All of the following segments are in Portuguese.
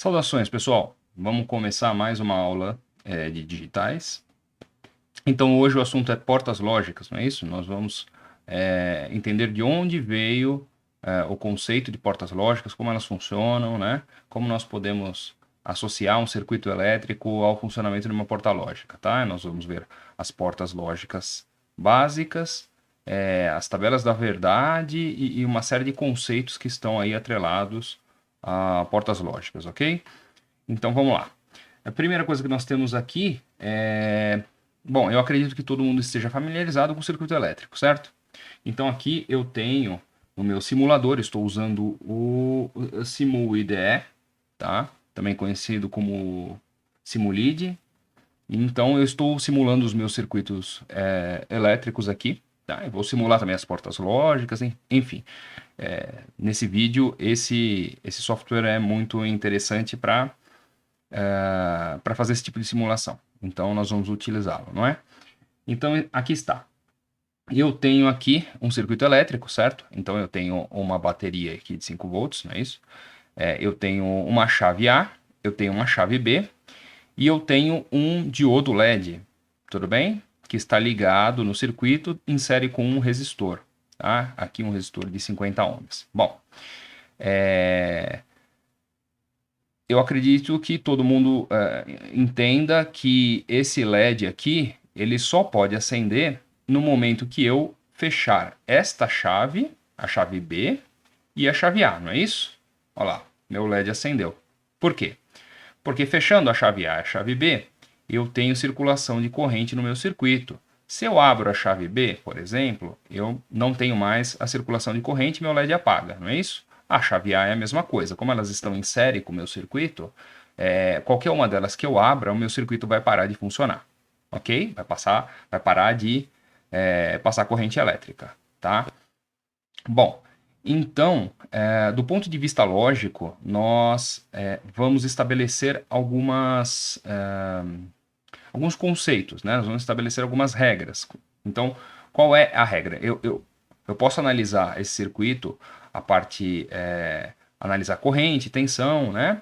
Saudações, pessoal! Vamos começar mais uma aula de digitais. Então, hoje o assunto é portas lógicas, não é isso? Nós vamos entender de onde veio o conceito de portas lógicas, como elas funcionam, né? Como nós podemos associar um circuito elétrico ao funcionamento de uma porta lógica, tá? Nós vamos ver as portas lógicas básicas, as tabelas da verdade e uma série de conceitos que estão aí atrelados a portas lógicas, ok? Então vamos lá. A primeira coisa que nós temos aqui é. Bom, eu acredito que todo mundo esteja familiarizado com o circuito elétrico, certo? Então aqui eu tenho no meu simulador, estou usando o Simul IDE, tá? Também conhecido como Simulid. Então eu estou simulando os meus circuitos elétricos aqui, tá? Eu vou simular também as portas lógicas, enfim. Nesse vídeo, esse software é muito interessante para fazer esse tipo de simulação. Então, nós vamos utilizá-lo, não é? Então, aqui está. Eu tenho aqui um circuito elétrico, certo? Então, eu tenho uma bateria aqui de 5 volts, não é isso? Eu tenho uma chave A, eu tenho uma chave B e eu tenho um diodo LED, tudo bem? Que está ligado no circuito em série com um resistor, tá? Aqui um resistor de 50 ohms. Bom, eu acredito que todo mundo entenda que esse LED aqui, ele só pode acender no momento que eu fechar esta chave, a chave B e a chave A, não é isso? Olha lá, meu LED acendeu. Por quê? Porque fechando a chave A e a chave B, eu tenho circulação de corrente no meu circuito. Se eu abro a chave B, por exemplo, eu não tenho mais a circulação de corrente e meu LED apaga, não é isso? A chave A é a mesma coisa. Como elas estão em série com o meu circuito, qualquer uma delas que eu abra, o meu circuito vai parar de funcionar. Ok? Vai parar de passar corrente elétrica, tá? Bom, então, do ponto de vista lógico, nós vamos estabelecer alguns conceitos, né? Nós vamos estabelecer algumas regras. Então, qual é a regra? Eu posso analisar esse circuito, a parte, analisar corrente, tensão, né?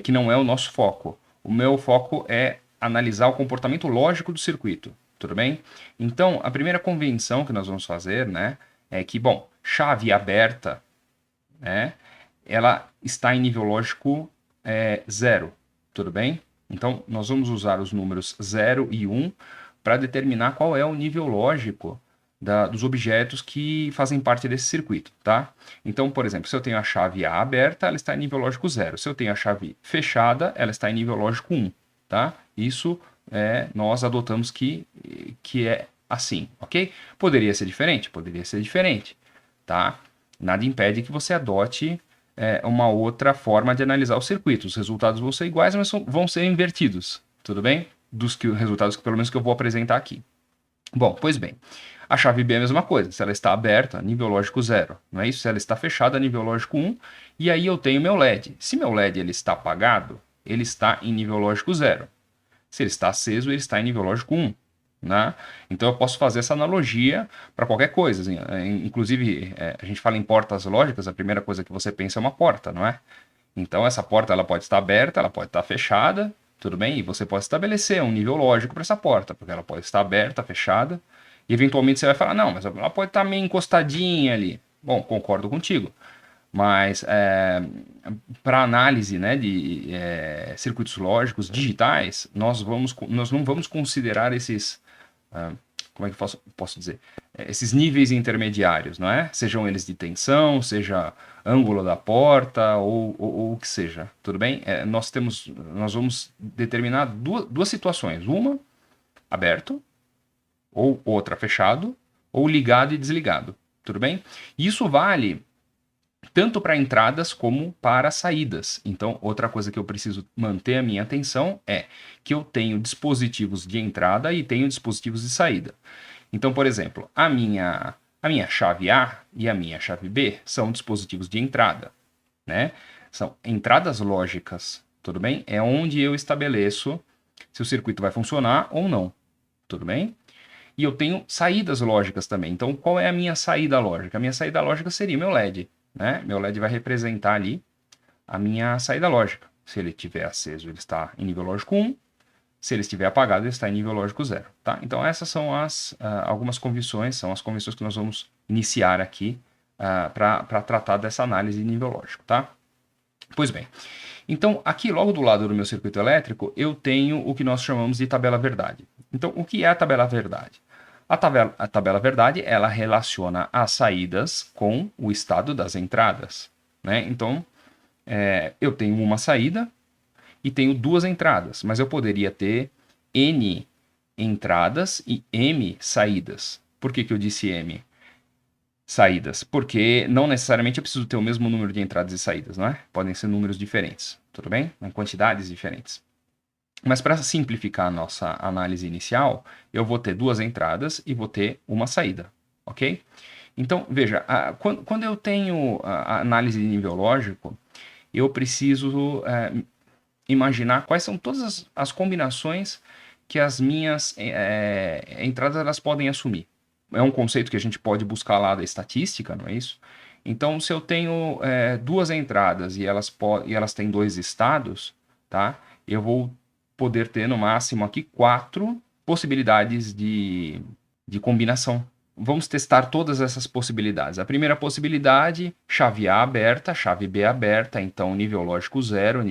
Que não é o nosso foco. O meu foco é analisar o comportamento lógico do circuito, tudo bem? Então, a primeira convenção que nós vamos fazer, né, é que, bom, chave aberta, né, ela está em nível lógico 0, tudo bem? Então, nós vamos usar os números 0 e 1 para determinar qual é o nível lógico dos objetos que fazem parte desse circuito, tá? Então, por exemplo, se eu tenho a chave A aberta, ela está em nível lógico 0. Se eu tenho a chave fechada, ela está em nível lógico 1, tá? Isso nós adotamos que é assim, ok? Poderia ser diferente? Poderia ser diferente, tá? Nada impede que você adote uma outra forma de analisar o circuito. Os resultados vão ser iguais, mas vão ser invertidos, tudo bem? Dos resultados que pelo menos que eu vou apresentar aqui. Bom, pois bem, a chave B é a mesma coisa. Se ela está aberta, nível lógico 0, não é isso? Se ela está fechada, nível lógico 1, e aí eu tenho meu LED. Se meu LED ele está apagado, ele está em nível lógico 0. Se ele está aceso, ele está em nível lógico 1. Né? Então eu posso fazer essa analogia para qualquer coisa. Assim, inclusive, a gente fala em portas lógicas, a primeira coisa que você pensa é uma porta, não é? Então essa porta ela pode estar aberta, ela pode estar fechada, tudo bem? E você pode estabelecer um nível lógico para essa porta, porque ela pode estar aberta, fechada, e eventualmente você vai falar, não, mas ela pode estar meio encostadinha ali. Bom, concordo contigo. Mas para análise, né, de circuitos lógicos digitais, nós não vamos considerar esses, como é que eu posso dizer? Esses níveis intermediários, não é? Sejam eles de tensão, seja ângulo da porta ou o que seja, tudo bem? Nós vamos determinar duas situações, uma aberto, ou outra fechado, ou ligado e desligado, tudo bem? Isso vale tanto para entradas como para saídas. Então, outra coisa que eu preciso manter a minha atenção é que eu tenho dispositivos de entrada e tenho dispositivos de saída. Então, por exemplo, a minha chave A e a minha chave B são dispositivos de entrada, né? São entradas lógicas, tudo bem? É onde eu estabeleço se o circuito vai funcionar ou não, tudo bem? E eu tenho saídas lógicas também. Então, qual é a minha saída lógica? A minha saída lógica seria o meu LED, né? Meu LED vai representar ali a minha saída lógica. Se ele estiver aceso, ele está em nível lógico 1. Se ele estiver apagado, ele está em nível lógico 0. Tá? Então, essas são algumas convenções, são as convenções que nós vamos iniciar aqui para tratar dessa análise de nível lógico. Tá? Pois bem, então aqui logo do lado do meu circuito elétrico, eu tenho o que nós chamamos de tabela verdade. Então, o que é a tabela verdade? A tabela verdade, ela relaciona as saídas com o estado das entradas. Né? Então, eu tenho uma saída e tenho duas entradas, mas eu poderia ter N entradas e M saídas. Por que eu disse M saídas? Porque não necessariamente eu preciso ter o mesmo número de entradas e saídas, não é? Podem ser números diferentes, tudo bem? Em quantidades diferentes. Mas para simplificar a nossa análise inicial, eu vou ter duas entradas e vou ter uma saída, ok? Então, veja, quando eu tenho a análise de nível lógico, eu preciso imaginar quais são todas as combinações que as minhas entradas elas podem assumir. É um conceito que a gente pode buscar lá da estatística, não é isso? Então, se eu tenho duas entradas e elas têm dois estados, tá? Eu vou poder ter no máximo aqui 4 possibilidades de combinação. Vamos testar todas essas possibilidades. A primeira possibilidade, chave A aberta, chave B aberta, então nível lógico 0,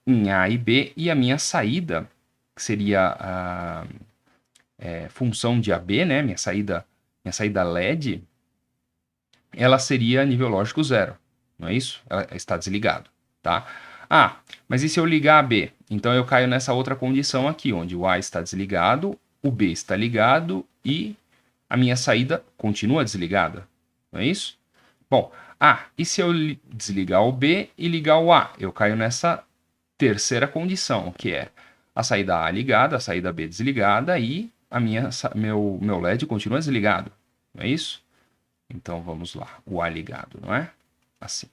em A e B, e a minha saída, que seria a função de AB, né? Minha saída LED, ela seria nível lógico 0, não é isso? Ela está desligado, tá? Mas e se eu ligar a B? Então eu caio nessa outra condição aqui, onde o A está desligado, o B está ligado e a minha saída continua desligada, não é isso? Bom, e se eu desligar o B e ligar o A? Eu caio nessa terceira condição, que é a saída A ligada, a saída B desligada e meu LED continua desligado, não é isso? Então vamos lá, o A ligado, não é? Assim.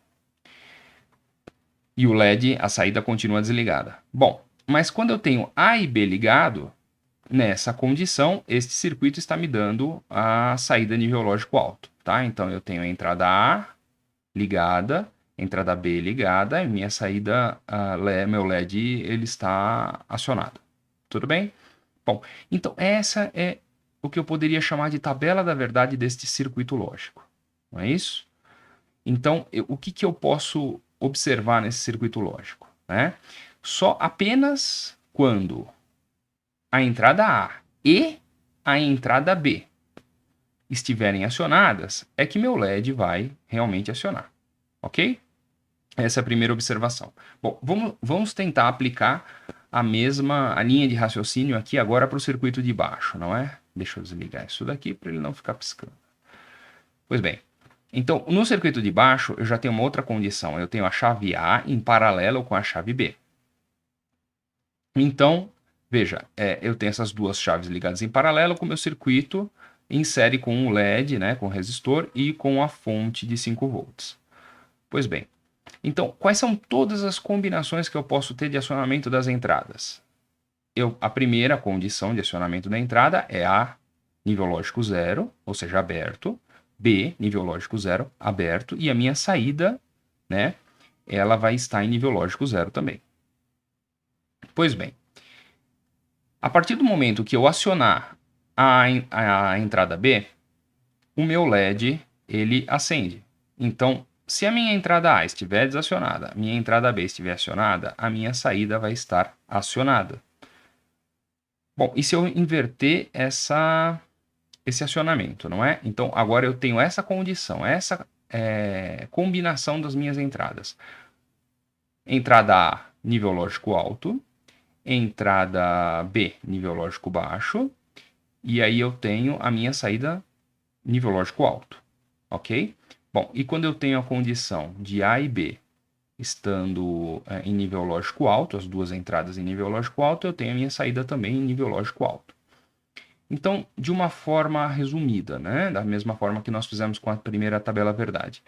E o LED, a saída continua desligada. Bom, mas quando eu tenho A e B ligado, nessa condição, este circuito está me dando a saída nível lógico alto, tá? Então eu tenho a entrada A ligada, entrada B ligada, e minha saída, meu LED, ele está acionado. Tudo bem? Bom, então essa é o que eu poderia chamar de tabela da verdade deste circuito lógico. Não é isso? Então, o que eu posso observar nesse circuito lógico? Né? Só apenas quando a entrada A e a entrada B estiverem acionadas, é que meu LED vai realmente acionar. Ok? Essa é a primeira observação. Bom, vamos tentar aplicar a linha de raciocínio aqui agora para o circuito de baixo, não é? Deixa eu desligar isso daqui para ele não ficar piscando. Pois bem, então no circuito de baixo eu já tenho uma outra condição. Eu tenho a chave A em paralelo com a chave B. Então, veja, eu tenho essas duas chaves ligadas em paralelo com o meu circuito em série com o LED, né, com o resistor e com a fonte de 5 volts. Pois bem, então, quais são todas as combinações que eu posso ter de acionamento das entradas? A primeira condição de acionamento da entrada é A, nível lógico 0, ou seja, aberto. B, nível lógico 0, aberto. E a minha saída, né, ela vai estar em nível lógico 0 também. Pois bem, a partir do momento que eu acionar a entrada B, o meu LED, ele acende. Então, se a minha entrada A estiver desacionada, a minha entrada B estiver acionada, a minha saída vai estar acionada. Bom, e se eu inverter esse acionamento, não é? Então, agora eu tenho essa condição, essa combinação das minhas entradas. Entrada A, nível lógico alto. Entrada B, nível lógico baixo. E aí eu tenho a minha saída nível lógico alto. Ok? Bom, e quando eu tenho a condição de A e B estando em nível lógico alto, as duas entradas em nível lógico alto, eu tenho a minha saída também em nível lógico alto. Então, de uma forma resumida, né? Da mesma forma que nós fizemos com a primeira tabela verdade.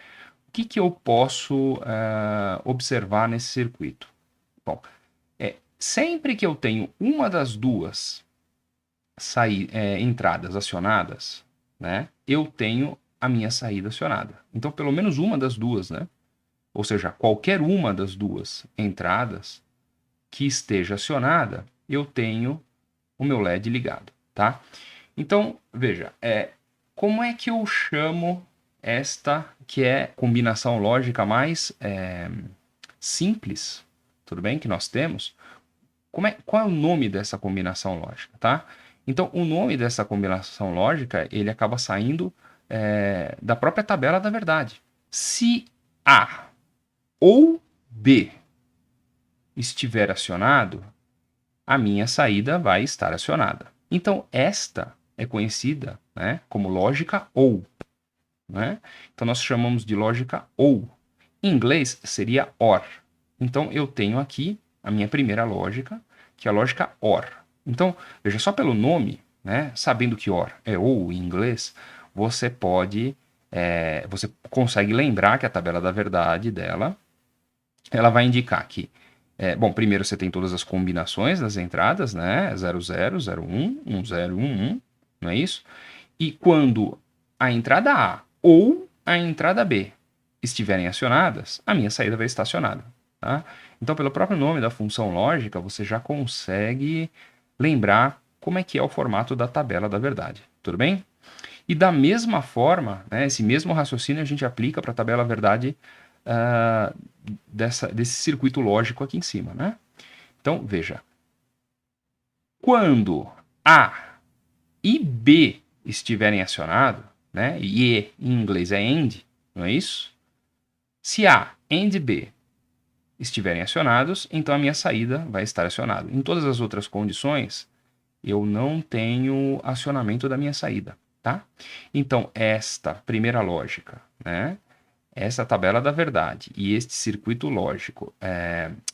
O que eu posso observar nesse circuito? Bom, sempre que eu tenho uma das duas entradas acionadas, né? Eu tenho a minha saída acionada. Então, pelo menos uma das duas, né? ou seja, qualquer uma das duas entradas que esteja acionada, eu tenho o meu LED ligado, tá? Então, veja, como é que eu chamo esta que é combinação lógica mais simples, tudo bem, que nós temos? Qual é o nome dessa combinação lógica, tá? Então, o nome dessa combinação lógica, ele acaba saindo da própria tabela da verdade. Se A ou B estiver acionado, a minha saída vai estar acionada. Então, esta é conhecida, né, como lógica OU. Né? Então, nós chamamos de lógica OU. Em inglês, seria OR. Então, eu tenho aqui a minha primeira lógica, que é a lógica OR. Então, veja, só pelo nome, né, sabendo que OR é OU em inglês, você consegue lembrar que a tabela da verdade dela, ela vai indicar que bom, primeiro você tem todas as combinações das entradas, né? 00, 01, 10, 11, não é isso? E quando a entrada A ou a entrada B estiverem acionadas, a minha saída vai estar acionada, tá? Então, pelo próprio nome da função lógica, você já consegue lembrar como é que é o formato da tabela da verdade, tudo bem? E da mesma forma, né, esse mesmo raciocínio a gente aplica para a tabela verdade desse circuito lógico aqui em cima, né? Então, veja. Quando A e B estiverem acionados, né? E em inglês é AND, não é isso? Se A e B estiverem acionados, então a minha saída vai estar acionada. Em todas as outras condições, eu não tenho acionamento da minha saída, tá? Então, esta primeira lógica, né? Essa tabela da verdade e este circuito lógico,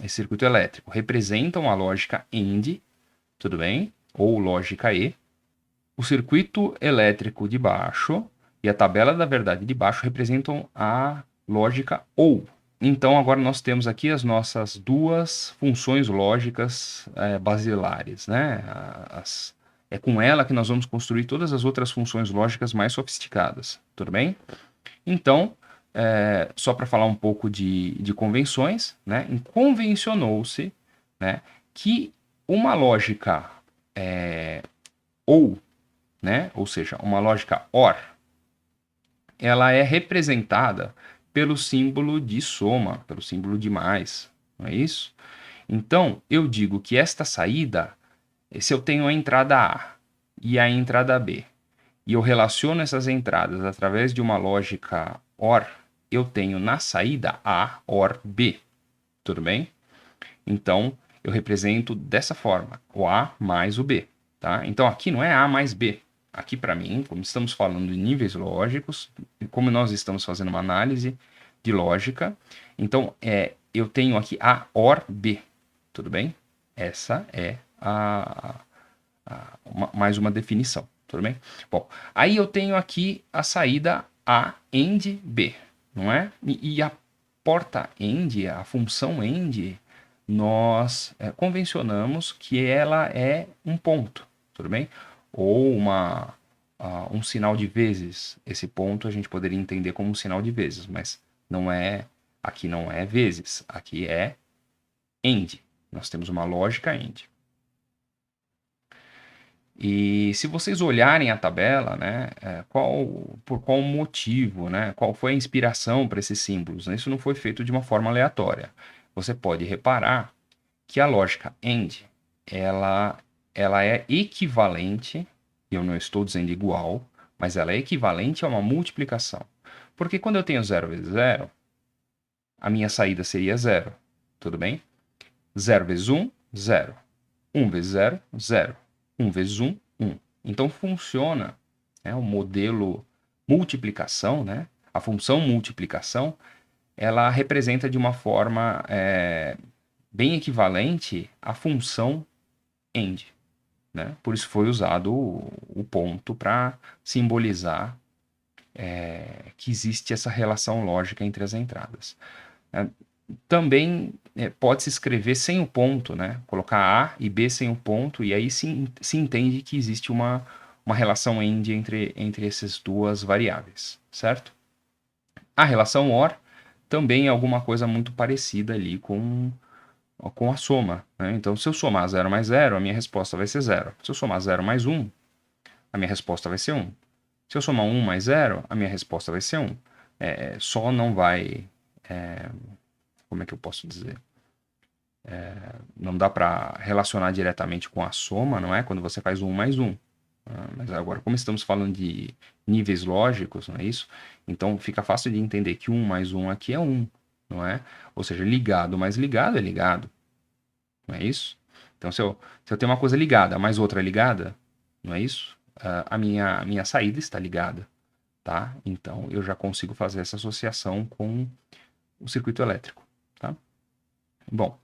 esse circuito elétrico, representam a lógica AND, tudo bem? Ou lógica E. O circuito elétrico de baixo e a tabela da verdade de baixo representam a lógica OU. Então, agora nós temos aqui as nossas duas funções lógicas basilares, né? É com ela que nós vamos construir todas as outras funções lógicas mais sofisticadas, tudo bem? Então, só para falar um pouco de convenções, né? Convencionou-se, né, que uma lógica OU, né, ou seja, uma lógica OR, ela é representada pelo símbolo de soma, pelo símbolo de mais, não é isso? Então, eu digo que esta saída, se eu tenho a entrada A e a entrada B, e eu relaciono essas entradas através de uma lógica OR, eu tenho na saída A OR B, tudo bem? Então, eu represento dessa forma, o A mais o B, tá? Então, aqui não é A mais B. Aqui, para mim, como estamos falando de níveis lógicos, como nós estamos fazendo uma análise de lógica, então, eu tenho aqui A OR B, tudo bem? Essa é mais uma definição, tudo bem? Bom, aí eu tenho aqui a saída A AND B, não é? E a porta AND, a função AND, nós convencionamos que ela é um ponto, tudo bem? Ou um sinal de vezes. Esse ponto a gente poderia entender como um sinal de vezes, mas não é, aqui não é vezes, aqui é AND. Nós temos uma lógica AND. E se vocês olharem a tabela, né, por qual motivo, né, qual foi a inspiração para esses símbolos, né? Isso não foi feito de uma forma aleatória. Você pode reparar que a lógica AND, ela é equivalente, eu não estou dizendo igual, mas ela é equivalente a uma multiplicação. Porque quando eu tenho 0 vezes 0, a minha saída seria 0, tudo bem? 0 vezes 1, 0. 1 vezes 0, 0. 1 vezes 1, 1. Então funciona, o modelo multiplicação, né? A função multiplicação, ela representa de uma forma bem equivalente à função AND, né? Por isso foi usado o ponto para simbolizar que existe essa relação lógica entre as entradas. Também pode-se escrever sem o ponto, né? Colocar A e B sem o ponto, e aí se entende que existe uma relação AND entre essas duas variáveis, certo? A relação OR também é alguma coisa muito parecida ali com a soma, né? Então, se eu somar 0 mais 0, a minha resposta vai ser 0. Se eu somar 0 mais 1, a minha resposta vai ser 1. Se eu somar 1 mais 0, a minha resposta vai ser 1. Só não vai... como é que eu posso dizer? Não dá para relacionar diretamente com a soma, não é? Quando você faz 1 mais 1. Mas agora, como estamos falando de níveis lógicos, não é isso? Então fica fácil de entender que 1 mais 1 aqui é 1, não é? Ou seja, ligado mais ligado é ligado, não é isso? Então se eu tenho uma coisa ligada, mais outra ligada, não é isso? A minha saída está ligada, tá? Então eu já consigo fazer essa associação com o circuito elétrico, tá? Bom,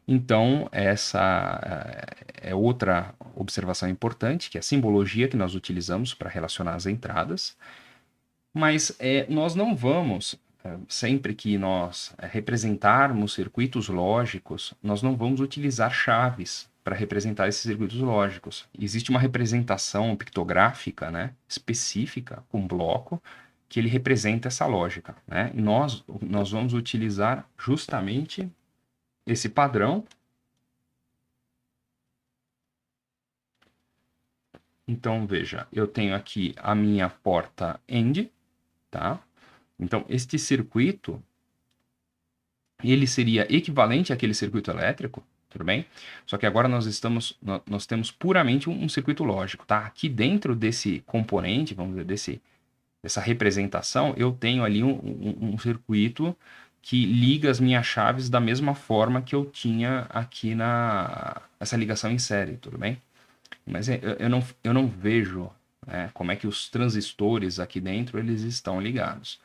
então essa é outra observação importante, que é a simbologia que nós utilizamos para relacionar as entradas. Mas nós não vamos, sempre que nós representarmos circuitos lógicos, nós não vamos utilizar chaves para representar esses circuitos lógicos. Existe uma representação pictográfica, né, específica, com bloco, que ele representa essa lógica, né? E nós vamos utilizar justamente esse padrão. Então, veja, eu tenho aqui a minha porta AND, tá? Então, este circuito, ele seria equivalente àquele circuito elétrico, tudo bem? Só que agora nós temos puramente um circuito lógico, tá? Aqui dentro desse componente, vamos dizer, dessa representação, eu tenho ali um circuito que liga as minhas chaves da mesma forma que eu tinha aqui essa ligação em série, tudo bem? Mas eu não vejo, né, como é que os transistores aqui dentro eles estão ligados.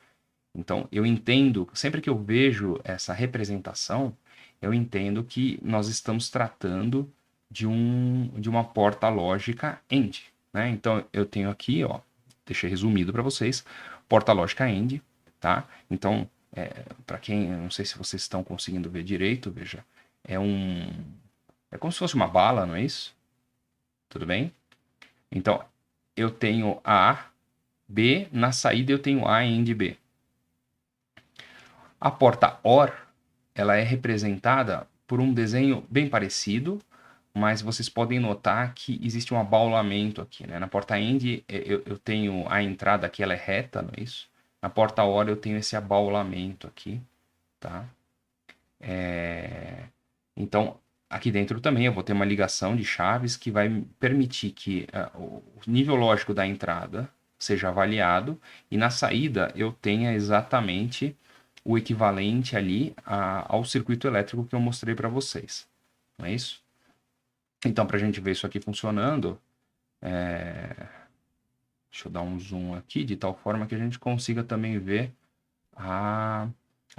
Então, eu entendo, sempre que eu vejo essa representação, eu entendo que nós estamos tratando de uma porta lógica AND, né? Então, eu tenho aqui, ó, deixei resumido para vocês, porta lógica AND, tá? Então, para quem, eu não sei se vocês estão conseguindo ver direito, veja, é como se fosse uma bala, não é isso? Tudo bem? Então, eu tenho A, B, na saída eu tenho A AND B. A porta OR, ela é representada por um desenho bem parecido, mas vocês podem notar que existe um abaulamento aqui, né? Na porta AND eu tenho a entrada aqui, ela é reta, não é isso? Na porta OR eu tenho esse abaulamento aqui, tá? Então, aqui dentro também eu vou ter uma ligação de chaves que vai permitir que o nível lógico da entrada seja avaliado e na saída eu tenha exatamente o equivalente ali ao circuito elétrico que eu mostrei para vocês. Não é isso? Então, para a gente ver isso aqui funcionando, deixa eu dar um zoom aqui, de tal forma que a gente consiga também ver a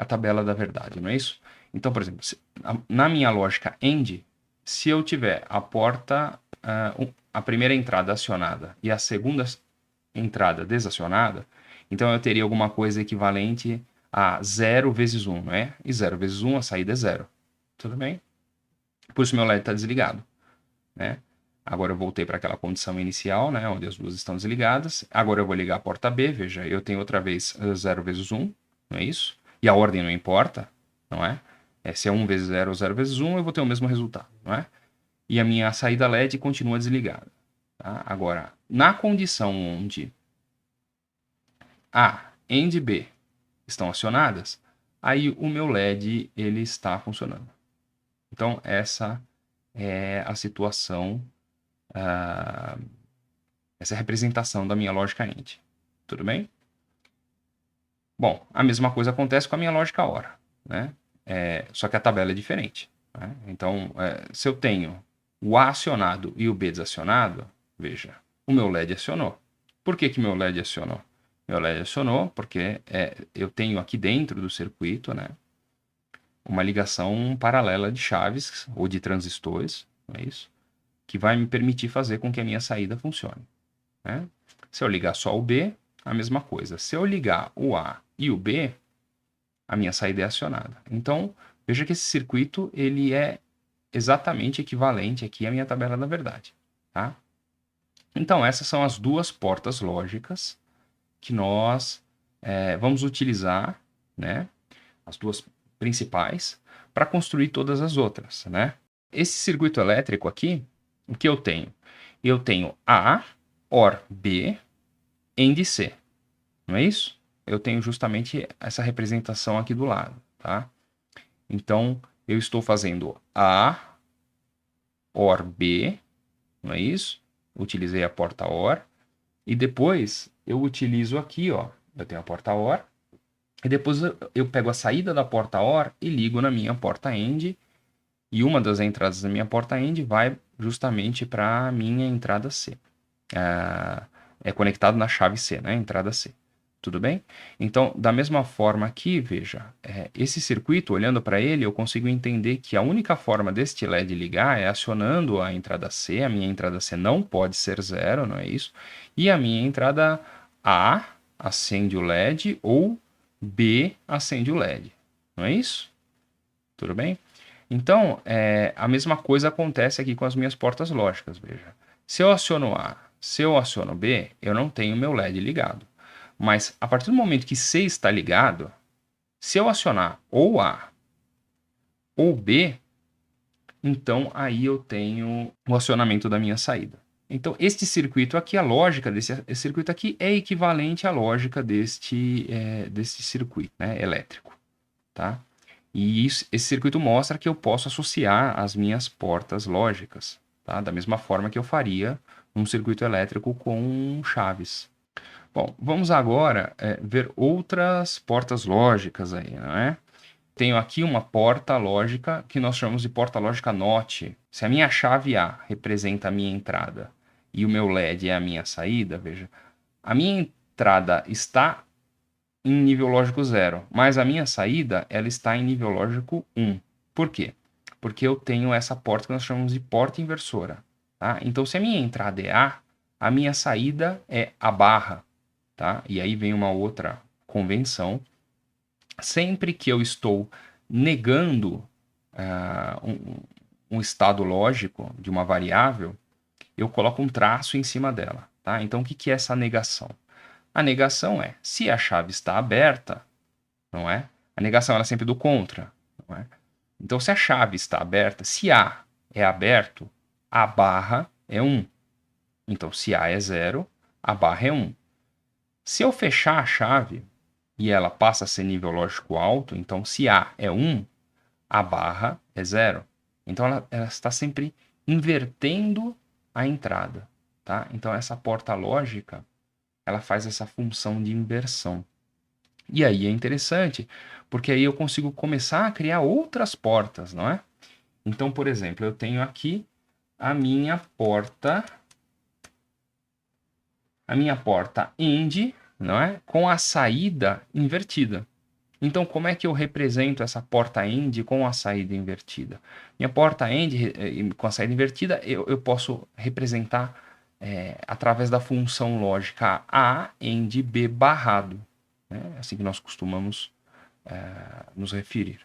tabela da verdade, não é isso? Então, por exemplo, na minha lógica AND, se eu tiver a porta, a primeira entrada acionada e a segunda entrada desacionada, então eu teria alguma coisa equivalente a 0 vezes 1, não é? E 0 vezes 1, a saída é 0. Tudo bem? Por isso meu LED está desligado, né? Agora eu voltei para aquela condição inicial, né, onde as duas estão desligadas. Agora eu vou ligar a porta B, veja, eu tenho outra vez 0 vezes 1, não é isso? E a ordem não importa, não é? Se é 1 vezes 0 ou 0 vezes 1, eu vou ter o mesmo resultado, não é? E a minha saída LED continua desligada. Tá? Agora, na condição onde A e B estão acionadas, aí o meu LED ele está funcionando. Então, essa é a situação, essa é a representação da minha lógica AND. Tudo bem? Bom, a mesma coisa acontece com a minha lógica OR, né? Só que a tabela é diferente. Né? Então, se eu tenho o A acionado e o B desacionado, veja, o meu LED acionou. Por que que meu LED acionou? Meu LED acionou porque eu tenho aqui dentro do circuito, né, uma ligação paralela de chaves ou de transistores, não é isso? Que vai me permitir fazer com que a minha saída funcione. Né? Se eu ligar só o B, a mesma coisa. Se eu ligar o A e o B, a minha saída é acionada. Então, veja que esse circuito ele é exatamente equivalente aqui à minha tabela da verdade. Tá? Então, essas são as duas portas lógicas que nós vamos utilizar, né, as duas principais, para construir todas as outras, né? Esse circuito elétrico aqui, o que eu tenho? Eu tenho A, OR B, AND C, não é isso? Eu tenho justamente essa representação aqui do lado, tá? Então, eu estou fazendo A, OR B, não é isso? Utilizei a porta OR. E depois eu utilizo aqui, ó, eu tenho a porta OR. E depois eu pego a saída da porta OR e ligo na minha porta AND. E uma das entradas da minha porta AND vai justamente para a minha entrada C. É conectado na chave C, né? Entrada C. Tudo bem? Então, da mesma forma aqui, veja, esse circuito, olhando para ele, eu consigo entender que a única forma deste LED ligar é acionando a entrada C. A minha entrada C não pode ser zero, não é isso? E a minha entrada A acende o LED ou B acende o LED. Não é isso? Tudo bem? Então, a mesma coisa acontece aqui com as minhas portas lógicas, veja. Se eu aciono A, se eu aciono B, eu não tenho meu LED ligado. Mas a partir do momento que C está ligado, se eu acionar ou A ou B, então aí eu tenho o acionamento da minha saída. Então, este circuito aqui, a lógica desse circuito aqui é equivalente à lógica deste circuito, né, elétrico, tá? E esse circuito mostra que eu posso associar as minhas portas lógicas, tá? Da mesma forma que eu faria um circuito elétrico com chaves. Bom, vamos agora ver outras portas lógicas aí, não é? Tenho aqui uma porta lógica que nós chamamos de porta lógica NOT. Se a minha chave A representa a minha entrada e o meu LED é a minha saída, veja, a minha entrada está em nível lógico 0, mas a minha saída ela está em nível lógico 1. Por quê? Porque eu tenho essa porta que nós chamamos de porta inversora. Tá? Então, se a minha entrada é a minha saída é a barra. Tá? E aí vem uma outra convenção. Sempre que eu estou negando um estado lógico de uma variável, eu coloco um traço em cima dela. Tá? Então, o que é essa negação? A negação é, se a chave está aberta, não é? A negação ela é sempre do contra, não é? Então, se a chave está aberta, se A é aberto, a barra é 1. Então, se A é 0, a barra é 1. Se eu fechar a chave e ela passa a ser nível lógico alto, então se A é 1, a barra é 0. Então, ela está sempre invertendo a entrada, tá? Então, essa porta lógica, ela faz essa função de inversão. E aí é interessante, porque aí eu consigo começar a criar outras portas, não é? Então, por exemplo, eu tenho aqui a minha porta AND, não é? Com a saída invertida. Então, como é que eu represento essa porta AND com a saída invertida? Minha porta AND com a saída invertida, eu posso representar através da função lógica A AND B barrado. Né? É assim que nós costumamos nos referir,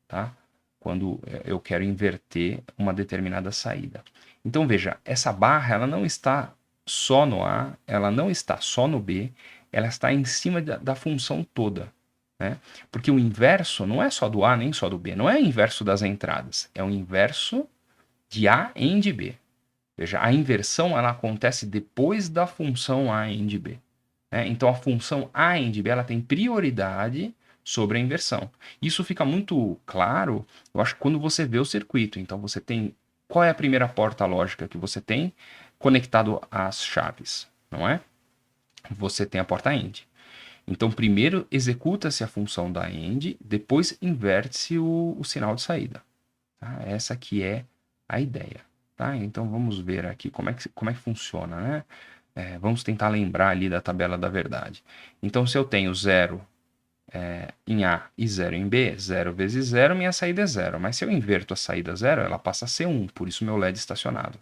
tá? Quando eu quero inverter uma determinada saída. Então, veja, essa barra ela não está só no A, ela não está só no B, ela está em cima da função toda. Né? Porque o inverso não é só do A nem só do B, não é o inverso das entradas, é o inverso de A em de B. Veja, a inversão ela acontece depois da função A em de B. Né? Então a função A em de B ela tem prioridade sobre a inversão. Isso fica muito claro, eu acho, quando você vê o circuito. Então você tem qual é a primeira porta lógica que você tem conectado às chaves, não é? Você tem a porta AND. Então, primeiro executa-se a função da AND, depois inverte-se o sinal de saída. Tá? Essa aqui é a ideia. Tá? Então, vamos ver aqui como é que funciona. Né? Vamos tentar lembrar ali da tabela da verdade. Então, se eu tenho 0 em A e 0 em B, 0 vezes 0, minha saída é 0. Mas se eu inverto a saída 0, ela passa a ser 1, por isso meu LED estacionado.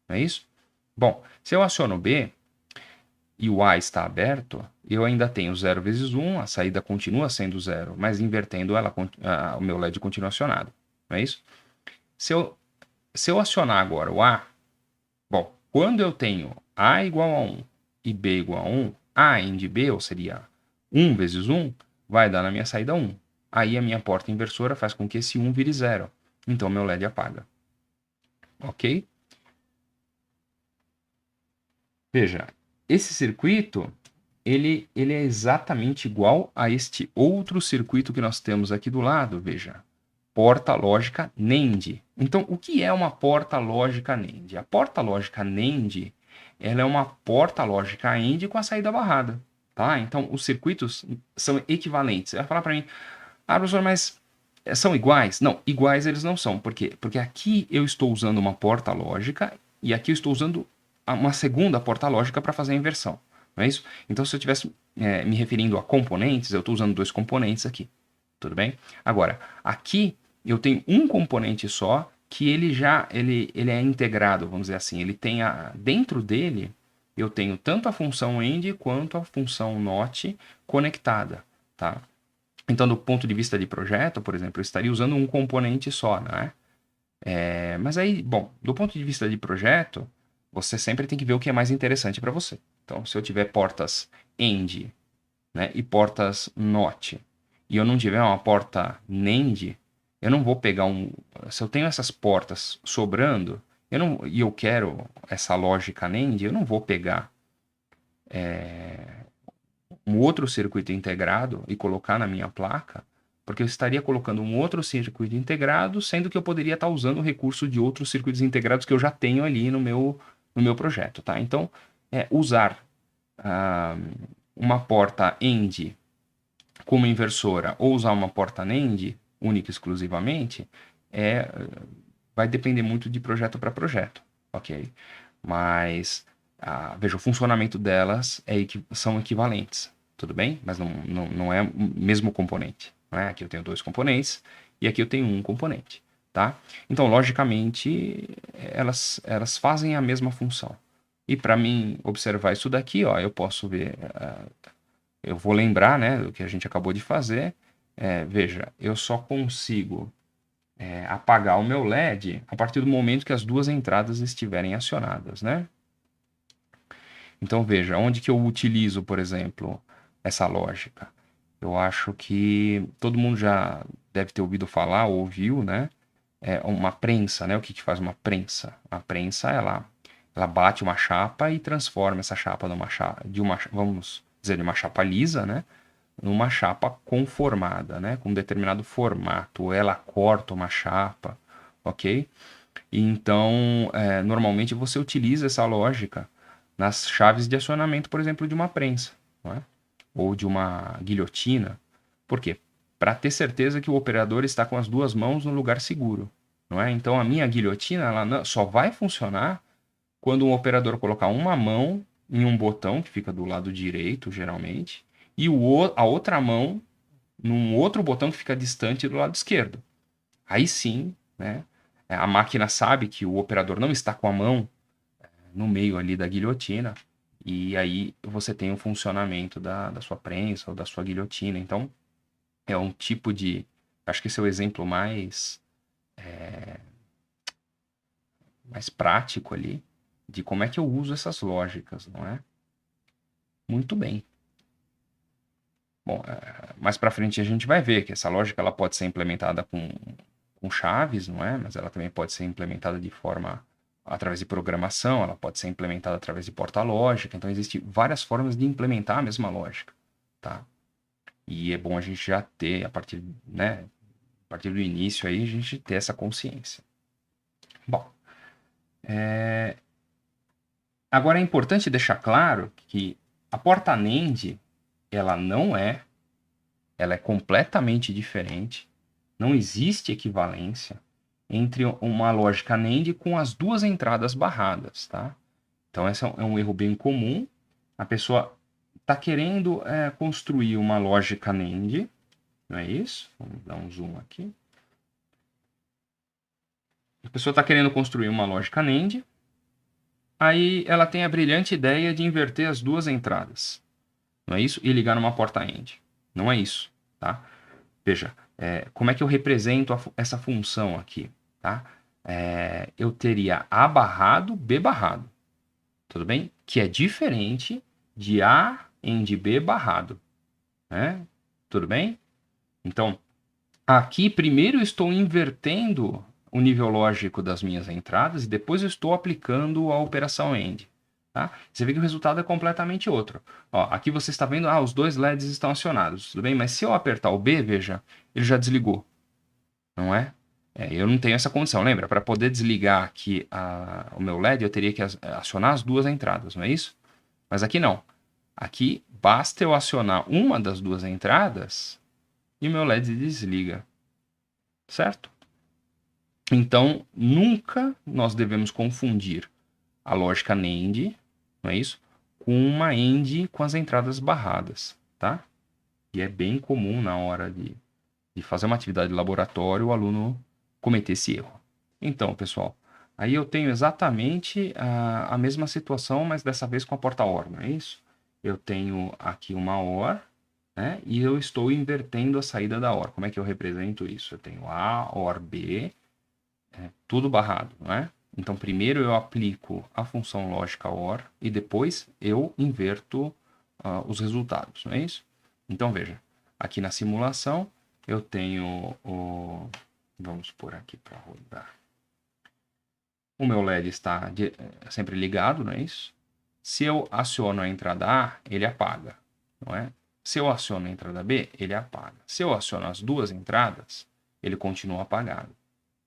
Não é isso? Bom, se eu aciono B, e o A está aberto, eu ainda tenho 0 vezes 1, a saída continua sendo 0, mas invertendo ela, o meu LED continua acionado. Não é isso? Se eu acionar agora o A, bom, quando eu tenho A igual a 1 e B igual a 1, A em de B, ou seria 1 vezes 1, vai dar na minha saída 1. aí a minha porta inversora faz com que esse 1 vire 0. Então, meu LED apaga. Ok? Veja, esse circuito, ele é exatamente igual a este outro circuito que nós temos aqui do lado, veja. Porta lógica NAND. Então, o que é uma porta lógica NAND? A porta lógica NAND, ela é uma porta lógica AND com a saída barrada, tá? Então, os circuitos são equivalentes. Você vai falar para mim, professor, mas são iguais? Não, iguais eles não são. Por quê? Porque aqui eu estou usando uma porta lógica e aqui eu estou usando uma segunda porta lógica para fazer a inversão. Não é isso? Então, se eu estivesse me referindo a componentes, eu estou usando 2 componentes aqui. Tudo bem? Agora, aqui eu tenho um componente só que ele é integrado, vamos dizer assim. Ele tem dentro dele eu tenho tanto a função end quanto a função not conectada, tá? Então, do ponto de vista de projeto, por exemplo, eu estaria usando um componente só, né? Mas aí, bom, do ponto de vista de projeto, você sempre tem que ver o que é mais interessante para você. Então, se eu tiver portas end, né, e portas not, e eu não tiver uma porta NAND, eu não vou pegar um... Se eu tenho essas portas sobrando, e eu quero essa lógica NAND, eu não vou pegar um outro circuito integrado e colocar na minha placa, porque eu estaria colocando um outro circuito integrado, sendo que eu poderia estar usando o recurso de outros circuitos integrados que eu já tenho ali no meu projeto, tá? Então, usar uma porta AND como inversora ou usar uma porta NAND única e exclusivamente, vai depender muito de projeto para projeto, ok? Mas, veja, o funcionamento delas são equivalentes, tudo bem? Mas não é o mesmo componente, não é? Aqui eu tenho 2 componentes e aqui eu tenho um componente, tá? Então, logicamente, elas fazem a mesma função. E para mim observar isso daqui, ó, eu posso ver, eu vou lembrar, né, do que a gente acabou de fazer. Veja, eu só consigo apagar o meu LED a partir do momento que as 2 entradas estiverem acionadas, né? Então veja, onde que eu utilizo, por exemplo, essa lógica? Eu acho que todo mundo já deve ter ouvido falar ou ouviu, né? Uma prensa, né? O que que faz uma prensa? A prensa, ela bate uma chapa e transforma essa chapa vamos dizer, de uma chapa lisa, né? Numa chapa conformada, né? Com um determinado formato. Ou ela corta uma chapa, ok? E então, normalmente você utiliza essa lógica nas chaves de acionamento, por exemplo, de uma prensa, não é? Ou de uma guilhotina. Por quê? Para ter certeza que o operador está com as 2 mãos no lugar seguro, não é? Então, a minha guilhotina ela só vai funcionar quando um operador colocar uma mão em um botão que fica do lado direito, geralmente, e a outra mão num outro botão que fica distante do lado esquerdo. Aí sim, né, a máquina sabe que o operador não está com a mão no meio ali da guilhotina, e aí você tem o funcionamento da sua prensa ou da sua guilhotina. Então, é um tipo de... Acho que esse é o exemplo mais prático ali de como é que eu uso essas lógicas, não é? Muito bem. Bom, mais para frente a gente vai ver que essa lógica ela pode ser implementada com chaves, não é? Mas ela também pode ser implementada de forma através de programação, ela pode ser implementada através de porta lógica. Então existem várias formas de implementar a mesma lógica, tá? E é bom a gente já ter né, a partir do início aí a gente ter essa consciência. Bom, agora é importante deixar claro que a porta NAND ela é completamente diferente. Não existe equivalência entre uma lógica NAND com as 2 entradas barradas, tá? Então, esse é um erro bem comum. A pessoa está querendo construir uma lógica NAND, não é isso? Vamos dar um zoom aqui. A pessoa está querendo construir uma lógica NAND, aí ela tem a brilhante ideia de inverter as 2 entradas, não é isso? E ligar numa porta AND. Não é isso, tá? Veja, como é que eu represento essa função aqui, tá? Eu teria A barrado, B barrado, tudo bem? Que é diferente de A AND B barrado, né? Tudo bem? Então, Aqui, primeiro eu estou invertendo o nível lógico das minhas entradas e depois eu estou aplicando a operação AND. Tá? Você vê que o resultado é completamente outro. Ó, aqui você está vendo, os dois LEDs estão acionados, tudo bem? Mas se eu apertar o B, veja, ele já desligou, não é? Eu não tenho essa condição, lembra? Para poder desligar aqui o meu LED, eu teria que acionar as duas entradas, não é isso? Mas aqui não. Aqui basta eu acionar uma das duas entradas e meu LED desliga, certo? Então, nunca nós devemos confundir a lógica NAND, não é isso? Com uma AND com as entradas barradas, tá? E é bem comum na hora de fazer uma atividade de laboratório o aluno cometer esse erro. Então, pessoal, aí eu tenho exatamente a mesma situação, mas dessa vez com a porta OR, não é isso? Eu tenho aqui uma OR, né? E eu estou invertendo a saída da OR. Como é que eu represento isso? Eu tenho A, OR B, tudo barrado, não é? Então, primeiro eu aplico a função lógica OR e depois eu inverto os resultados, não é isso? Então, veja, aqui na simulação eu tenho vamos pôr aqui para rodar. O meu LED está sempre ligado, não é isso? Se eu aciono a entrada A, ele apaga, não é? Se eu aciono a entrada B, ele apaga. Se eu aciono as duas entradas, ele continua apagado,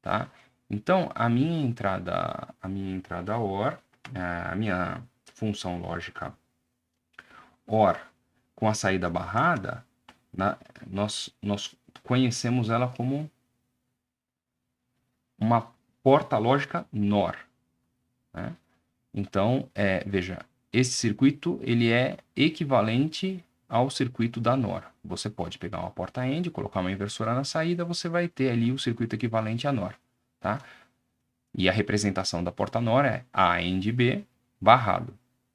tá? Então, a minha entrada OR, a minha função lógica OR com a saída barrada, nós conhecemos ela como uma porta lógica NOR, né? Então, veja, esse circuito ele é equivalente ao circuito da NOR. Você pode pegar uma porta AND, colocar uma inversora na saída, você vai ter ali o circuito equivalente à NOR, tá? E a representação da porta NOR é A AND B barrado,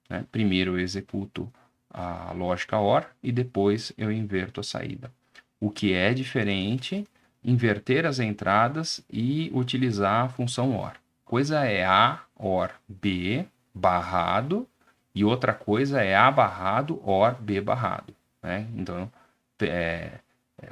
né? Primeiro eu executo a lógica OR e depois eu inverto a saída. O que é diferente, inverter as entradas e utilizar a função OR. Coisa é A OR B barrado e outra coisa é A barrado OR B barrado, né? Então,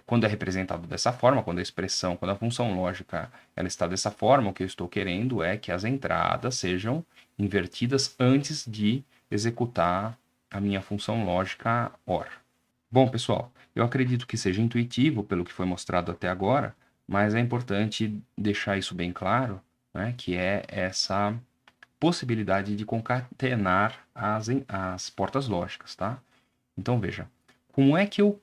quando é representado dessa forma, quando a função lógica ela está dessa forma, o que eu estou querendo é que as entradas sejam invertidas antes de executar a minha função lógica OR. Bom, pessoal, eu acredito que seja intuitivo pelo que foi mostrado até agora, mas é importante deixar isso bem claro, né, que é essa possibilidade de concatenar as portas lógicas, tá? Então, veja, como é que eu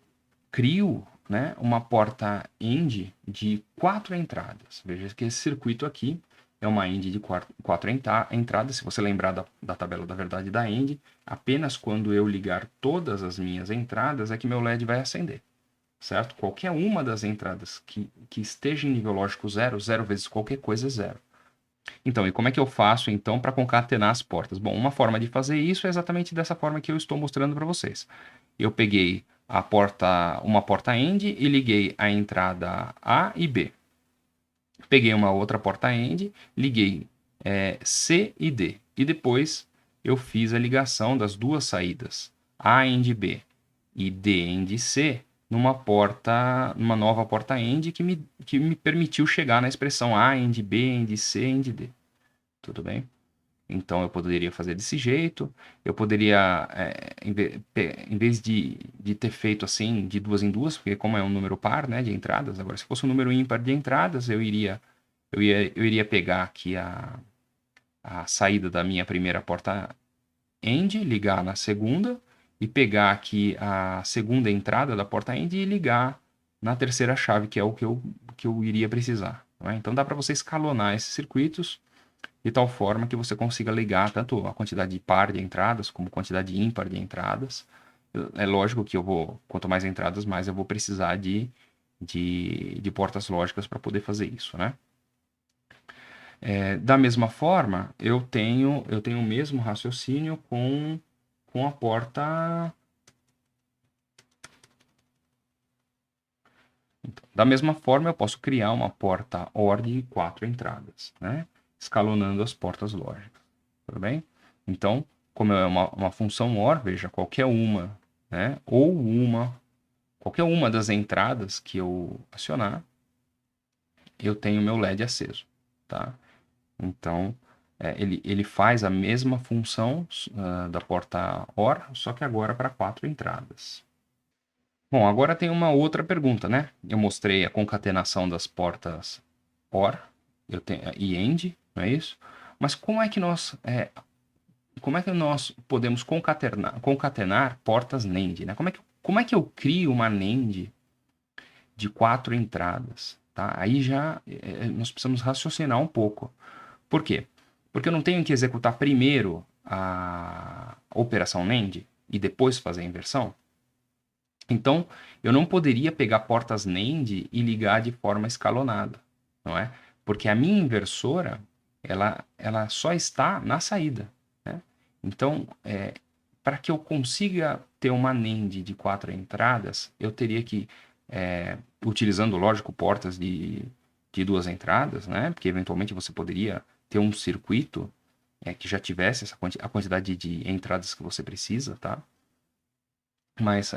crio, né, uma porta AND de 4 entradas? Veja que esse circuito aqui é uma AND de 4 entradas. Se você lembrar da tabela da verdade da AND, apenas quando eu ligar todas as minhas entradas é que meu LED vai acender, certo? Qualquer uma das entradas que esteja em nível lógico 0, 0 vezes qualquer coisa é 0. Então, e como é que eu faço então para concatenar as portas? Bom, uma forma de fazer isso é exatamente dessa forma que eu estou mostrando para vocês. Eu peguei uma porta AND e liguei a entrada A e B. Peguei uma outra porta AND, liguei C e D. E depois eu fiz a ligação das duas saídas, A AND B e D AND C, numa nova porta AND que me permitiu chegar na expressão A AND B AND C AND D. Tudo bem? Então eu poderia fazer desse jeito, eu poderia, em vez de ter feito assim, de duas em duas, porque como é um número par, né, de entradas, agora se fosse um número ímpar de entradas, eu iria pegar aqui a saída da minha primeira porta AND, ligar na segunda, e pegar aqui a segunda entrada da porta AND e ligar na terceira chave, que é o que eu iria precisar. Não é? Então dá para você escalonar esses circuitos de tal forma que você consiga ligar tanto a quantidade de par de entradas como a quantidade ímpar de entradas. É lógico que quanto mais entradas, mais eu vou precisar de portas lógicas para poder fazer isso, né? Da mesma forma, eu tenho o mesmo raciocínio com a porta. Então, da mesma forma, eu posso criar uma porta OR de 4 entradas, né? Escalonando as portas lógicas. Tudo bem? Então, como é uma função OR, veja, qualquer uma, né? Qualquer uma das entradas que eu acionar, eu tenho meu LED aceso, tá? Então, ele faz a mesma função da porta OR, só que agora para 4 entradas. Bom, agora tem uma outra pergunta, né? Eu mostrei a concatenação das portas OR e AND, não é isso? Mas como é que nós podemos concatenar portas NAND, né? Como é que eu crio uma NAND de 4 entradas, tá? Aí já nós precisamos raciocinar um pouco. Por quê? Porque eu não tenho que executar primeiro a operação NAND e depois fazer a inversão. Então, eu não poderia pegar portas NAND e ligar de forma escalonada, não é? Porque a minha inversora, ela só está na saída, né? Então, para que eu consiga ter uma NAND de 4 entradas, eu teria que, utilizando, lógico, portas de 2 entradas, né? Porque eventualmente você poderia ter um circuito que já tivesse a quantidade de entradas que você precisa, tá? Mas,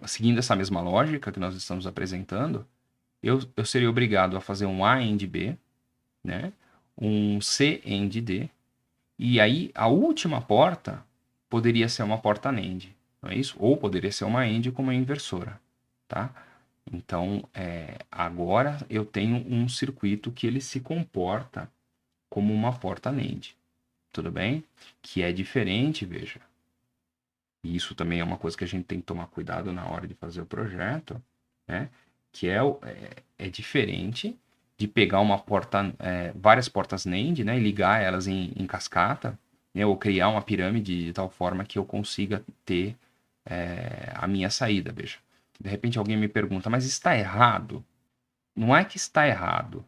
seguindo essa mesma lógica que nós estamos apresentando, eu seria obrigado a fazer um A AND B, né? Um C AND D, e aí a última porta poderia ser uma porta NAND, não é isso? Ou poderia ser uma AND com uma inversora, tá? Então, agora eu tenho um circuito que ele se comporta como uma porta NAND, tudo bem? Que é diferente, veja. E isso também é uma coisa que a gente tem que tomar cuidado na hora de fazer o projeto, né? Que é diferente de pegar uma porta, várias portas NAND, né? E ligar elas em cascata, né? Ou criar uma pirâmide de tal forma que eu consiga ter a minha saída, veja. De repente alguém me pergunta, mas está errado? Não é que está errado.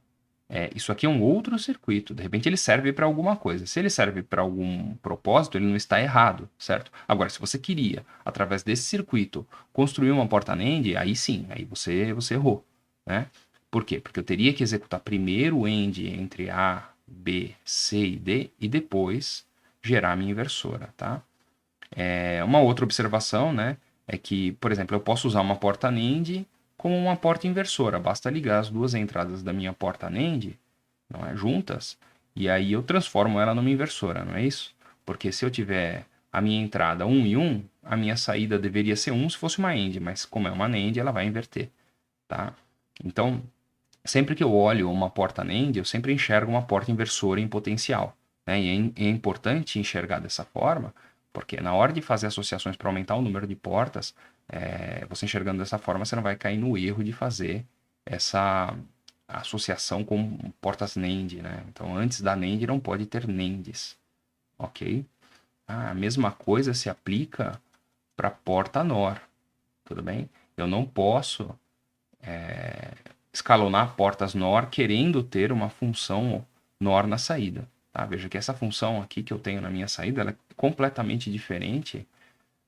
Isso aqui é um outro circuito. De repente ele serve para alguma coisa. Se ele serve para algum propósito, ele não está errado, certo? Agora, se você queria, através desse circuito, construir uma porta NAND, aí sim, aí você errou, né? Por quê? Porque eu teria que executar primeiro o AND entre A, B, C e D e depois gerar a minha inversora, tá? Uma outra observação, né, é que, por exemplo, eu posso usar uma porta NAND como uma porta inversora. Basta ligar as duas entradas da minha porta NAND, não é, juntas, e aí eu transformo ela numa inversora, não é isso? Porque se eu tiver a minha entrada 1 e 1, a minha saída deveria ser 1 se fosse uma AND, mas como é uma NAND, ela vai inverter, tá? Então, sempre que eu olho uma porta NAND, eu sempre enxergo uma porta inversora em potencial, né? E é importante enxergar dessa forma, porque na hora de fazer associações para aumentar o número de portas, você enxergando dessa forma, você não vai cair no erro de fazer essa associação com portas NAND, né? Então, antes da NAND não pode ter NANDs, ok? A mesma coisa se aplica para porta NOR, tudo bem? Eu não posso escalonar portas NOR querendo ter uma função NOR na saída. Tá? Veja que essa função aqui que eu tenho na minha saída ela é completamente diferente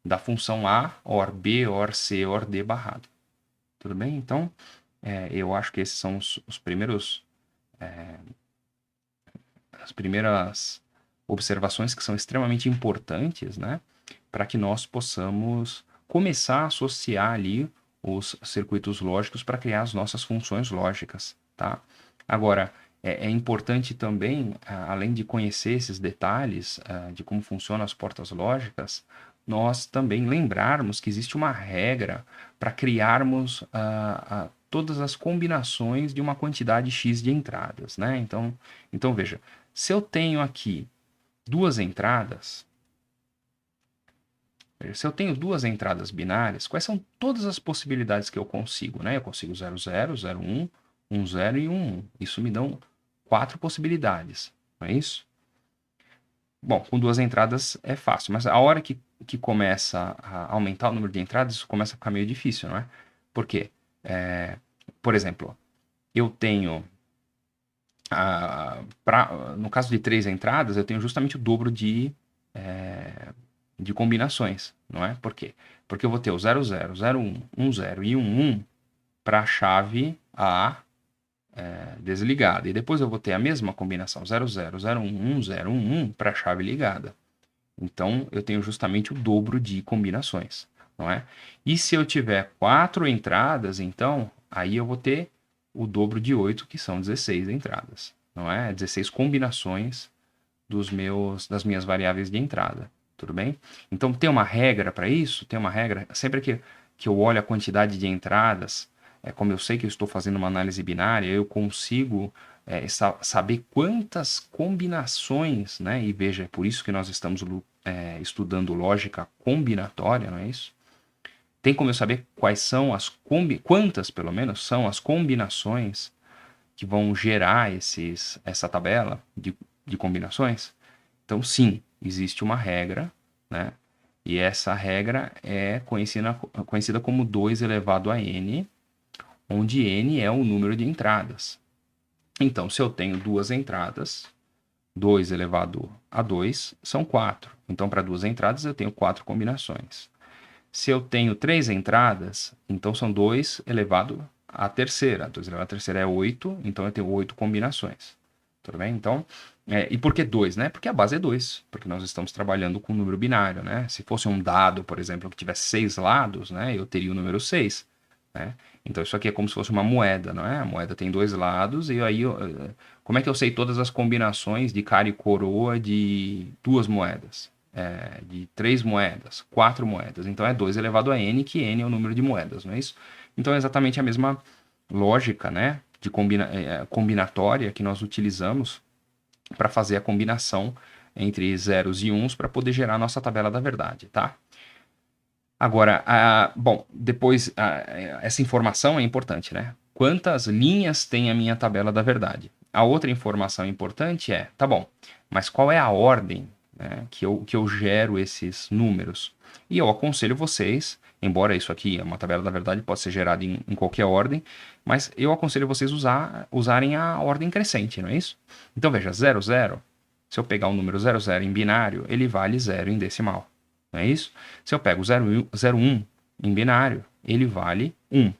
da função A, OR B, OR C, OR D barrado. Tudo bem? Então, eu acho que esses são os primeiros, as primeiras observações que são extremamente importantes, né? Para que nós possamos começar a associar ali os circuitos lógicos para criar as nossas funções lógicas, tá? Agora, é importante também, além de conhecer esses detalhes de como funcionam as portas lógicas, nós também lembrarmos que existe uma regra para criarmos todas as combinações de uma quantidade X de entradas, né? Então veja, se eu tenho aqui duas entradas, se eu tenho duas entradas binárias, quais são todas as possibilidades que eu consigo, né? Eu consigo 00, 01, 10 e 11. Isso me dão 4 possibilidades, não é isso? Bom, com duas entradas é fácil, mas a hora que começa a aumentar o número de entradas, isso começa a ficar meio difícil, não é? Por quê? Por exemplo, eu tenho, no caso de 3 entradas, eu tenho justamente o dobro de combinações, não é? Por quê? Porque eu vou ter o 00, 01, 10 e 11 para a chave A desligada. E depois eu vou ter a mesma combinação 00, 01, 10, 11 para a chave ligada. Então eu tenho justamente o dobro de combinações, não é? E se eu tiver 4 entradas, então aí eu vou ter o dobro de 8, que são 16 entradas, não é? 16 combinações das minhas variáveis de entrada, tudo bem? Então, tem uma regra para isso? Tem uma regra. Sempre que eu olho a quantidade de entradas, como eu sei que eu estou fazendo uma análise binária, eu consigo saber quantas combinações, né? E veja, é por isso que nós estamos estudando lógica combinatória, não é isso? Tem como eu saber quantas, pelo menos, são as combinações que vão gerar essa tabela de combinações? Então, sim, existe uma regra, né? E essa regra é conhecida como 2 elevado a n, onde n é o número de entradas. Então, se eu tenho duas entradas, 2 elevado a 2 são 4. Então, para duas entradas, eu tenho 4 combinações. Se eu tenho 3 entradas, então são 2 elevado à terceira. 2 elevado à terceira é 8, então eu tenho 8 combinações. Tudo bem? Então, e por que 2, né? Porque a base é 2, porque nós estamos trabalhando com um número binário, né? Se fosse um dado, por exemplo, que tivesse 6 lados, né? Eu teria o número 6, né? Então, isso aqui é como se fosse uma moeda, não é? A moeda tem 2 lados, e aí, como é que eu sei todas as combinações de cara e coroa de duas moedas? De 3 moedas, 4 moedas. Então, é 2 elevado a n, que n é o número de moedas, não é isso? Então, é exatamente a mesma lógica, né? De combinatória que nós utilizamos para fazer a combinação entre zeros e uns para poder gerar a nossa tabela da verdade, tá? Agora, bom, depois essa informação é importante, né? Quantas linhas tem a minha tabela da verdade? A outra informação importante tá bom, mas qual é a ordem, né, que eu gero esses números? E eu aconselho vocês, embora isso aqui é uma tabela da verdade, pode ser gerada em qualquer ordem, mas eu aconselho vocês usarem a ordem crescente, não é isso? Então veja, 00, se eu pegar o número 00 em binário, ele vale 0 em decimal. Não é isso? Se eu pego 01 em binário, ele vale 1.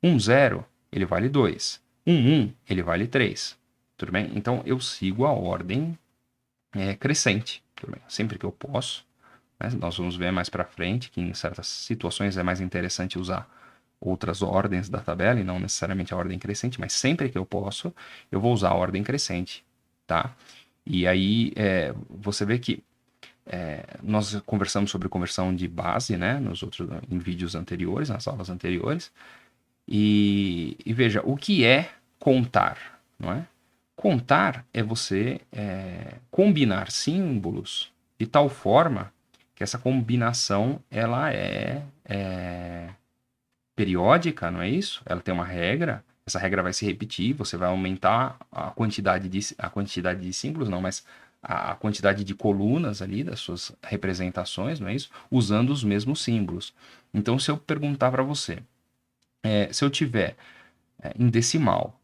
10, ele vale 2. 11, ele vale 3. Tudo bem? Então, eu sigo a ordem crescente. Tudo bem? Sempre que eu posso. Né? Nós vamos ver mais para frente que em certas situações é mais interessante usar outras ordens da tabela e não necessariamente a ordem crescente, mas sempre que eu posso, eu vou usar a ordem crescente. Tá? E aí, você vê que nós conversamos sobre conversão de base, né, em vídeos anteriores, nas aulas anteriores. E veja, o que é contar, não é? Contar é você combinar símbolos de tal forma que essa combinação ela é periódica, não é isso? Ela tem uma regra. Essa regra vai se repetir, você vai aumentar a quantidade de símbolos, não, mas a quantidade de colunas ali das suas representações, não é isso? Usando os mesmos símbolos. Então, se eu perguntar para você, se eu tiver em decimal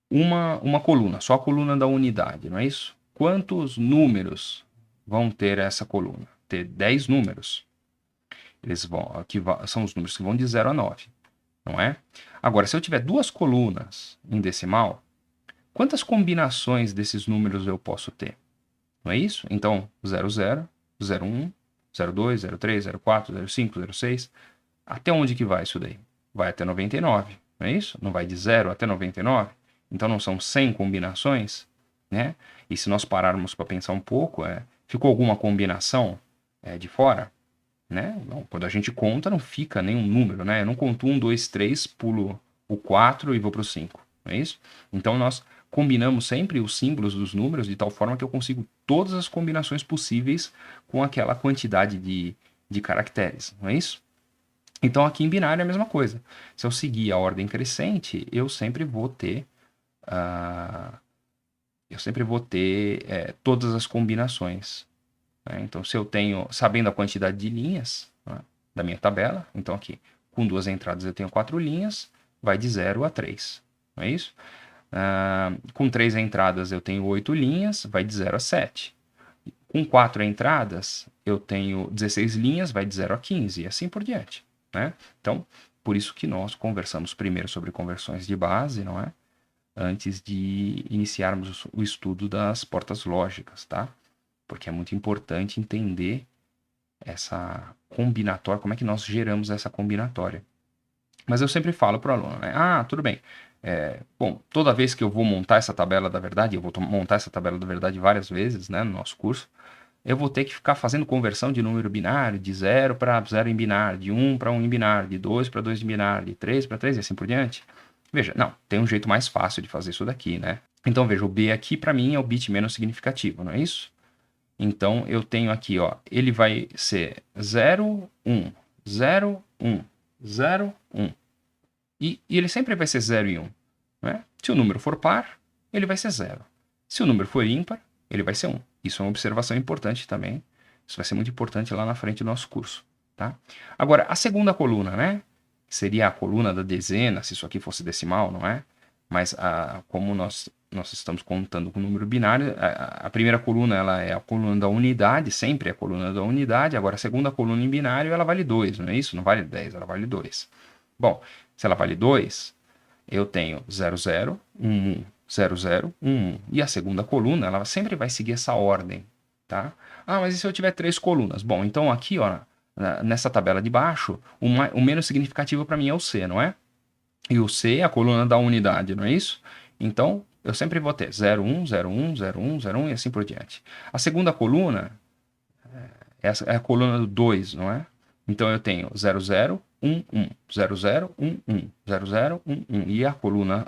uma coluna, só a coluna da unidade, não é isso? Quantos números vão ter essa coluna? Ter 10 números. Eles são os números que vão de 0 a 9. Não é? Agora, se eu tiver duas colunas em decimal, quantas combinações desses números eu posso ter? Não é isso? Então, 00, 01, 02, 03, 04, 05, 06. Até onde que vai isso daí? Vai até 99, não é isso? Não vai de 0 até 99? Então, não são 100 combinações, né? E se nós pararmos para pensar um pouco, ficou alguma combinação de fora? Né? Não, quando a gente conta, não fica nenhum número, né? Eu não conto 1, 2, 3, pulo o 4 e vou para o 5, não é isso? Então, nós combinamos sempre os símbolos dos números de tal forma que eu consigo todas as combinações possíveis com aquela quantidade de caracteres, não é isso? Então, aqui em binário é a mesma coisa. Se eu seguir a ordem crescente, eu sempre vou ter todas as combinações. Né? Então, se eu tenho, sabendo a quantidade de linhas, né, da minha tabela, então aqui, com duas entradas eu tenho 4 linhas, vai de 0 a 3. Não é isso? Com 3 entradas eu tenho 8 linhas, vai de 0 a 7. Com 4 entradas eu tenho 16 linhas, vai de 0 a 15 e assim por diante. Né? Então, por isso que nós conversamos primeiro sobre conversões de base, não é? Antes de iniciarmos o estudo das portas lógicas, tá? Porque é muito importante entender essa combinatória, como é que nós geramos essa combinatória. Mas eu sempre falo para o aluno, né? Tudo bem, Bom, toda vez que eu vou montar essa tabela da verdade, eu vou montar essa tabela da verdade várias vezes, né, no nosso curso, eu vou ter que ficar fazendo conversão de número binário, de 0 para 0 em binário, de 1 para 1 em binário, de 2 para 2 em binário, de 3 para 3 e assim por diante. Veja, não, tem um jeito mais fácil de fazer isso daqui, né? Então, veja, o B aqui para mim é o bit menos significativo, não é isso? Então, eu tenho aqui, ó, ele vai ser 0, 1, 0, 1, 0, 1. E ele sempre vai ser 0 e 1. Né? Se o número for par, ele vai ser 0. Se o número for ímpar, ele vai ser 1. Isso é uma observação importante também. Isso vai ser muito importante lá na frente do nosso curso. Tá? Agora, a segunda coluna, né? Seria a coluna da dezena, se isso aqui fosse decimal, não é? Mas como nós estamos contando com número binário, a primeira coluna ela é a coluna da unidade, sempre é a coluna da unidade. Agora, a segunda coluna em binário, ela vale 2, não é isso? Não vale 10, ela vale 2. Bom, se ela vale 2, eu tenho 0, 0, 1, 1, 0, 0, 1, 1. E a segunda coluna, ela sempre vai seguir essa ordem, tá? Ah, mas e se eu tiver 3 colunas? Bom, então aqui, ó, nessa tabela de baixo, o menos significativo para mim é o C, não é? E o C é a coluna da unidade, não é isso? Então, eu sempre vou ter 0, 1, 0, 1, 0, 1, 0, 1 e assim por diante. A segunda coluna é a coluna do 2, não é? Então, eu tenho 0, 0, 1, 1, 0, 0, 1, 1, 0, 0, 1, 1. E a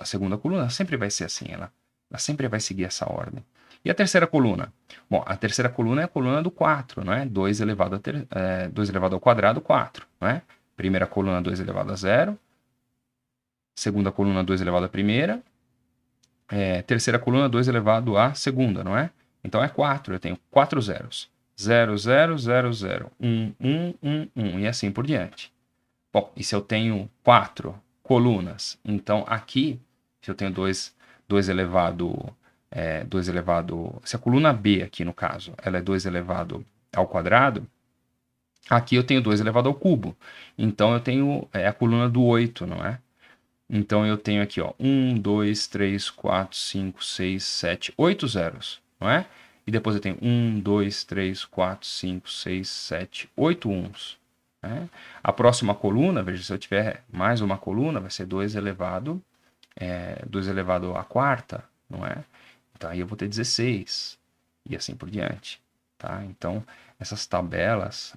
segunda coluna sempre vai ser assim, ela sempre vai seguir essa ordem. E a terceira coluna? Bom, a terceira coluna é a coluna do 4, não é? 2 elevado, 2 elevado ao quadrado, 4, não é? Primeira coluna, 2 elevado a 0. Segunda coluna, 2 elevado à primeira. Terceira coluna, 2 elevado à segunda, não é? Então é 4, eu tenho 4 zeros. 0, 0, 0, 0, 1, 1, 1, 1 e assim por diante. Bom, e se eu tenho 4 colunas, então aqui, se eu tenho 2 elevado, 2 elevado, se a coluna B aqui no caso, ela é 2 elevado ao quadrado, aqui eu tenho 2 elevado ao cubo. Então eu tenho a coluna do 8, não é? Então eu tenho aqui, ó, 1, 2, 3, 4, 5, 6, 7, 8 zeros, não é? E depois eu tenho 1, 2, 3, 4, 5, 6, 7, 8 uns. Né? A próxima coluna, veja, se eu tiver mais uma coluna, vai ser 2 elevado à quarta, não é? Então aí eu vou ter 16 e assim por diante. Tá? Então essas tabelas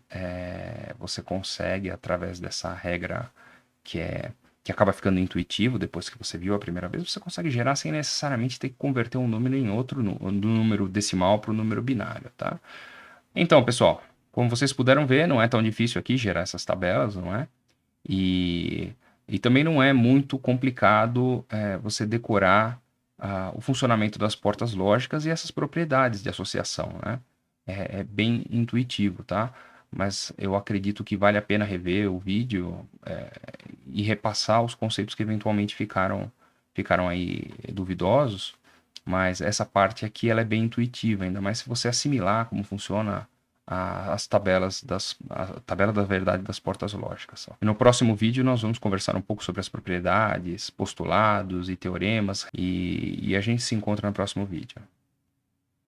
você consegue através dessa regra que acaba ficando intuitivo depois que você viu a primeira vez, você consegue gerar sem necessariamente ter que converter um número em outro, do número decimal para o número binário, tá? Então, pessoal, como vocês puderam ver, não é tão difícil aqui gerar essas tabelas, não é? E também não é muito complicado você decorar o funcionamento das portas lógicas e essas propriedades de associação, né? É bem intuitivo, tá? Mas eu acredito que vale a pena rever o vídeo e repassar os conceitos que eventualmente ficaram aí duvidosos, mas essa parte aqui ela é bem intuitiva, ainda mais se você assimilar como funciona as tabelas a tabela da verdade das portas lógicas. E no próximo vídeo nós vamos conversar um pouco sobre as propriedades, postulados e teoremas, e a gente se encontra no próximo vídeo.